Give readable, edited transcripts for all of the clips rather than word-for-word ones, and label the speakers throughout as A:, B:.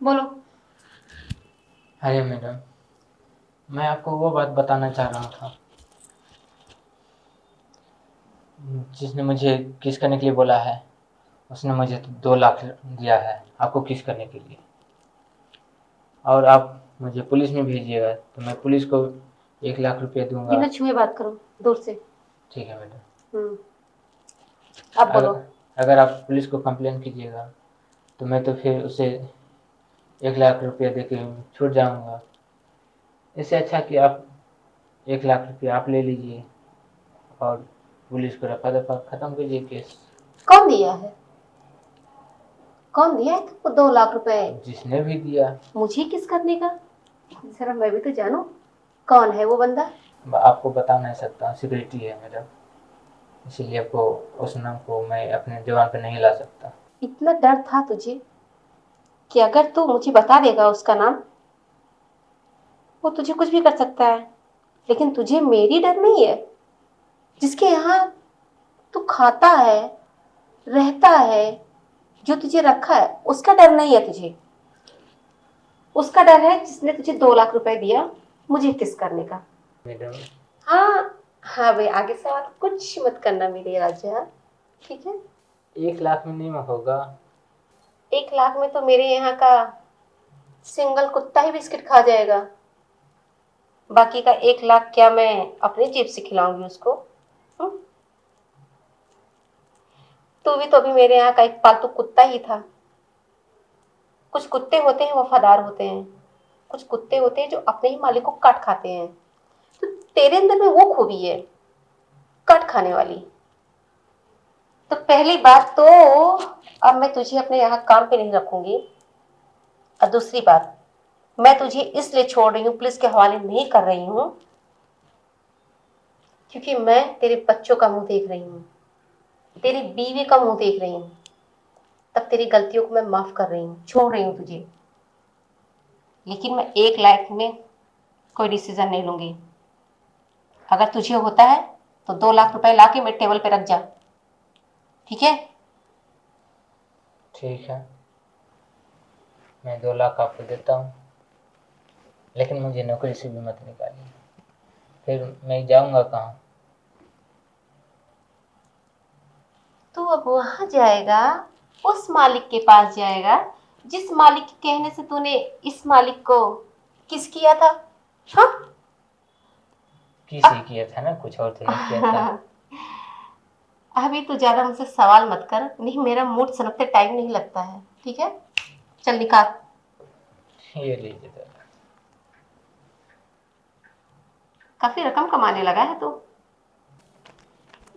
A: बोलो।
B: अरे मैडम, मैं आपको वो बात बताना चाह रहा था जिसने मुझे किस करने के लिए बोला है। उसने मुझे तो 2 लाख दिया है आपको किस करने के लिए, और आप मुझे पुलिस में भेजिएगा तो मैं पुलिस को 1 लाख रुपये दूंगा।
A: बिना छुए बात करो, दूर से।
B: ठीक है मैडम।
A: हम्म। अब बोलो।
B: अगर अगर आप पुलिस को कंप्लेन कीजिएगा तो मैं तो फिर उसे 1 लाख रुपया दे के छूट जाऊंगा। इससे अच्छा कि आप 1 लाख रुपया आप ले लीजिए और पुलिस को रफा दफा ख़त्म कीजिए केस।
A: कौन दिया है? कौन दिया है तुमको 2 लाख रुपए?
B: जिसने भी दिया।
A: मुझे किस करने का? जरा मैं भी तो जानू, कौन है वो बंदा?
B: आपको बता नहीं सकता, सिक्योरिटी है मैडम, इसीलिए आपको उस नाम को मैं अपने जबान पर नहीं ला सकता।
A: इतना डर था तुझे कि अगर तू मुझे बता देगा उसका नाम, वो तुझे कुछ भी कर सकता है, लेकिन तुझे मेरी डर नहीं है? जिसके यहाँ तू खाता है, रहता है, जो तुझे रखा है, उसका डर नहीं है तुझे? उसका डर है जिसने तुझे 2 लाख रुपए दिया मुझे किस करने का।
B: मैडम,
A: हाँ। हाँ भाई, आगे सवाल कुछ मत करना मेरे राजा, ठीक है?
B: 1 लाख में नहीं होगा।
A: 1 लाख में तो मेरे यहाँ का सिंगल कुत्ता ही बिस्किट खा जाएगा। बाकी का 1 लाख क्या मैं अपनी जेब से खिलाऊंगी उसको? हम्म? तू भी तो अभी मेरे यहाँ का एक पालतू कुत्ता ही था। कुछ कुत्ते होते हैं वफादार होते हैं, कुछ कुत्ते होते हैं जो अपने ही मालिक को काट खाते हैं। तो तेरे अंदर में वो खूबी है, काट खाने वाली। तो पहली बात तो अब मैं तुझे अपने यहाँ काम पे नहीं रखूंगी। और दूसरी बात, मैं तुझे इसलिए छोड़ रही हूँ, पुलिस के हवाले नहीं कर रही हूँ, क्योंकि मैं तेरे बच्चों का मुंह देख रही हूँ, तेरी बीवी का मुंह देख रही हूँ। तब तेरी गलतियों को मैं माफ कर रही हूँ, छोड़ रही हूँ तुझे। लेकिन मैं 1 लाख में कोई डिसीजन नहीं लूंगी। अगर तुझे होता है तो 2 लाख रुपए ला के मेरे टेबल पे रख जा, ठीक है?
B: ठीक है, मैं 2 लाख आपको देता हूँ, लेकिन मुझे नौकरी से भी मत निकालिए। फिर मैं जाऊँगा कहाँ?
A: तू अब वहां जाएगा, उस मालिक के पास जाएगा जिस मालिक के कहने से तूने इस मालिक को किस किया था। हाँ।
B: किस ही किया था ना, कुछ और तो नहीं किया था।
A: अभी तू ज्यादा मुझसे सवाल मत कर, नहीं मेरा मूड सनकते टाइम नहीं लगता है, ठीक है? चल निकाल।
B: ये लीजिए तो।
A: काफी रकम कमाने लगा है तू।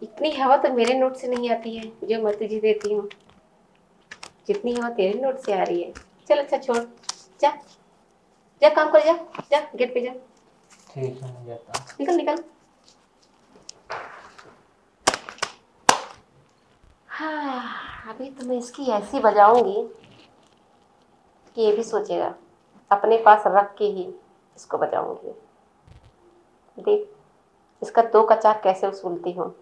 A: इतनी हवा तो मेरे नोट से नहीं आती है जो मैं तुझे देती हूँ, जितनी हवा तेरे नोट से आ रही है। चल अच्छा छोड़, जा, जा काम कर, जा, जा गेट पे जा।
B: ठीक है, मैं जाता हूँ।
A: निकल निकल। हाँ, अभी तो मैं इसकी ऐसी बजाऊंगी कि ये भी सोचेगा, अपने पास रख के ही इसको बजाऊंगी। देख, इसका 2 का 4 कैसे वसूलती हूँ।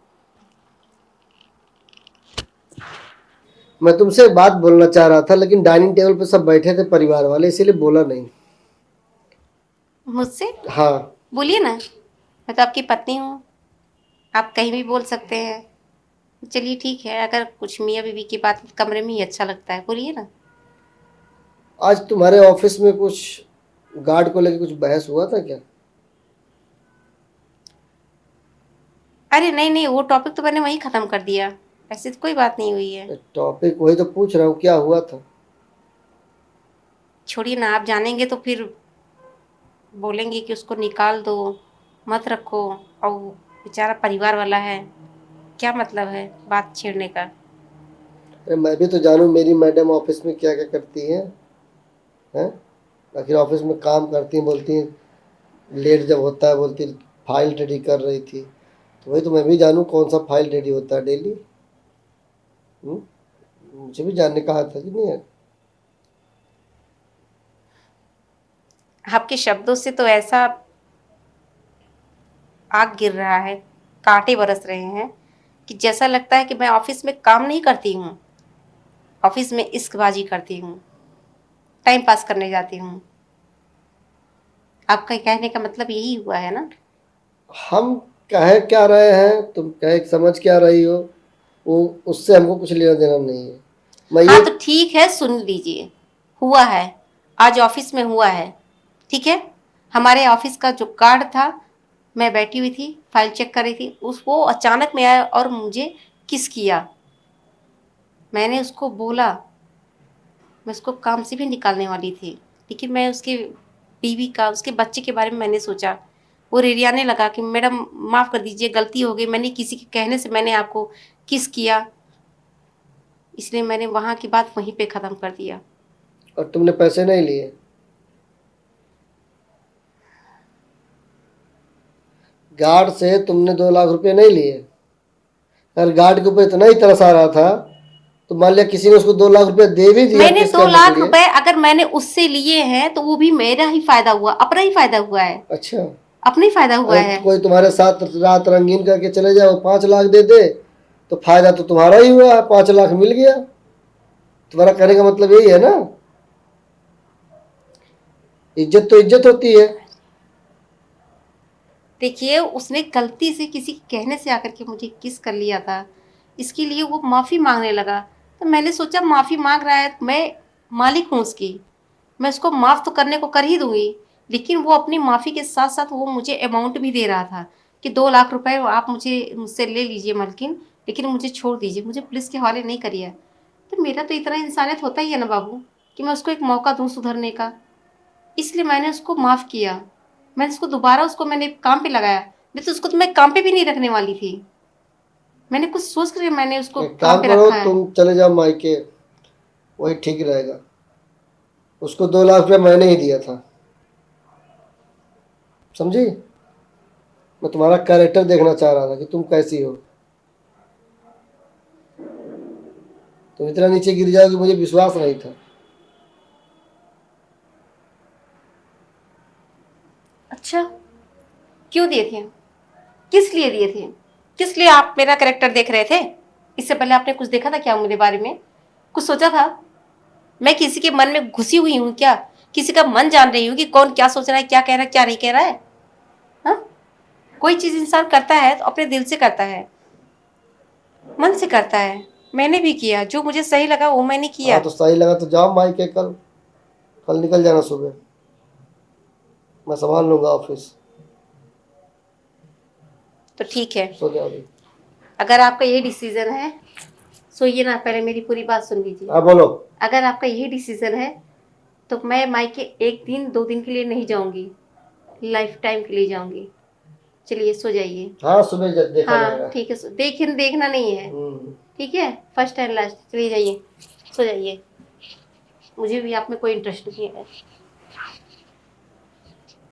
C: मैं तुमसे एक बात बोलना चाह रहा था, लेकिन डाइनिंग टेबल पे सब बैठे थे परिवार वाले, इसीलिए बोला नहीं।
A: मुझसे
C: हाँ।
A: बोलिए ना, मैं तो आपकी पत्नी हूँ, आप कहीं भी बोल सकते हैं। चलिए ठीक है, अगर कुछ मियाँ बीवी की बात कमरे में ही अच्छा लगता है, बोलिए ना।
C: आज तुम्हारे ऑफिस में कुछ गार्ड को लेकर कुछ बहस हुआ था क्या?
A: अरे नहीं नहीं, वो टॉपिक तो मैंने वहीं ख़त्म कर दिया, ऐसी तो कोई बात नहीं हुई है।
C: टॉपिक वही तो पूछ रहा हूँ, क्या हुआ था?
A: छोड़िए ना, आप जानेंगे तो फिर बोलेंगे कि उसको निकाल दो, मत रखो, और वो बेचारा परिवार वाला है, क्या मतलब है बात छेड़ने का?
C: अरे मैं भी तो जानूँ मेरी मैडम ऑफिस में क्या क्या करती हैं? आखिर ऑफिस में काम करती हैं, बोलती हैं लेट जब होता है बोलती फाइल रेडी कर रही थी, तो वही तो मैं भी जानूँ कौन सा फाइल रेडी होता है डेली। मुझे भी जानने का हक था कि नहीं है?
A: आपके शब्दों से तो ऐसा आग गिर रहा है, कांटे बरस रहे हैं, कि जैसा लगता है कि मैं ऑफिस में काम नहीं करती हूँ, ऑफिस में इश्कबाजी करती हूँ। टाइम पास करने जाती हूँ। आपका कहने का मतलब यही हुआ है ना?
C: हम कह क्या रहे हैं, तुम कहे समझ क्या रही हो, वो उससे हमको कुछ लेना देना नहीं है। मैं
A: हाँ
C: ये
A: तो ठीक है, सुन लीजिए। हुआ है, आज ऑफिस में हुआ है, ठीक है। हमारे ऑफिस का जो कार्ड था, मैं बैठी हुई थी, फाइल चेक कर रही थी, उस वो अचानक में आया और मुझे किस किया। मैंने उसको बोला, मैं उसको काम से भी निकालने वाली थी, लेकिन मैं उसके बीवी का, उसके बच्चे के बारे में मैंने सोचा। वो रेरियाने लगा कि मैडम माफ़ कर दीजिए, गलती हो गई, मैंने किसी के कहने से मैंने आपको किस किया, इसलिए मैंने वहाँ की बात वहीं पे ख़त्म कर दिया।
C: और तुमने पैसे नहीं लिए? गार्ड से तुमने 2 लाख रुपए नहीं लिए? अगर गार्ड के ऊपर इतना ही तरस आ रहा था तो मान लिया किसी ने उसको 2 लाख रुपए दे भी दिया
A: मैंने
C: केस
A: दो
C: करने के
A: लाख
C: लिए।
A: रुपए अगर मैंने उससे लिए हैं तो वो भी मेरा ही फायदा हुआ, अपना ही फायदा हुआ है,
C: अच्छा,
A: अपना ही फायदा हुआ
C: अगर
A: है।
C: कोई तुम्हारे साथ रात रंगीन करके चले जाए, वो 5 लाख दे दे, तो फायदा तो तुम्हारा ही हुआ, 5 लाख मिल गया। तुम्हारा कहने का मतलब यही है ना? इज्जत तो इज्जत होती है।
A: देखिए, उसने गलती से किसी के कहने से आकर के मुझे किस कर लिया था, इसके लिए वो माफ़ी मांगने लगा। तो मैंने सोचा माफ़ी मांग रहा है, मैं मालिक हूँ उसकी, मैं उसको माफ़ तो करने को कर ही दूंगी। लेकिन वो अपनी माफ़ी के साथ साथ वो मुझे अमाउंट भी दे रहा था कि 2 लाख रुपए आप मुझसे ले लीजिए मालकिन, लेकिन मुझे छोड़ दीजिए, मुझे पुलिस के हवाले नहीं करिए। तो मेरा तो इतना इंसानियत होता ही है ना बाबू, कि मैं उसको एक मौका दूँ सुधरने का। इसलिए मैंने उसको माफ़ किया। मैंने उसको दोबारा उसको मैंने काम पे लगाया। नहीं तो उसको तो मैं काम पे भी नहीं रखने वाली थी। मैंने कुछ सोच कर मैंने उसको
C: एक
A: काम
C: काम
A: पे
C: करो,
A: रखा है।
C: तुम चले जाओ मायके, वही ठीक रहेगा। उसको 2 लाख रुपया मैंने ही दिया था, समझी? मैं तुम्हारा कैरेक्टर देखना चाह रहा था कि तुम कैसी हो। तुम इतना नीचे गिर जाओगे मुझे विश्वास नहीं था।
A: अच्छा, क्यों दिए थे? किस लिए दिए थे? किस लिए आप मेरा कैरेक्टर देख रहे थे? इससे पहले आपने कुछ देखा था क्या मेरे बारे में? कुछ सोचा था? मैं किसी के मन में घुसी हुई हूँ क्या? किसी का मन जान रही हूँ कि कौन क्या सोच रहा है, क्या कह रहा है, क्या नहीं कह रहा है? हाँ? कोई चीज़ इंसान करता है तो अपने दिल से करता है, मन से करता है। मैंने भी किया, जो मुझे सही लगा वो मैंने
C: हाँ
A: किया।
C: तो सही लगा तो जाओ मायके, कल कल निकल जाना सुबह, मैं संभाल लूंगा ऑफिस।
A: तो ठीक है,
C: सो जाओ अभी।
A: अगर आपका यही डिसीजन है, सुनिए ना, पहले मेरी पूरी बात सुन लीजिए।
C: हाँ बोलो।
A: अगर आपका यही डिसीजन है तो मैं मायके 1 दिन 2 दिन के लिए नहीं जाऊंगी, लाइफ टाइम के लिए जाऊंगी। चलिए सो जाइए।
C: हाँ सुबह देखा
A: हाँ
C: जाएगा।
A: ठीक है, देखना नहीं है, ठीक है, फर्स्ट एंड लास्ट। चलिए जाइए, सो जाइए, मुझे भी आप में कोई इंटरेस्ट नहीं है।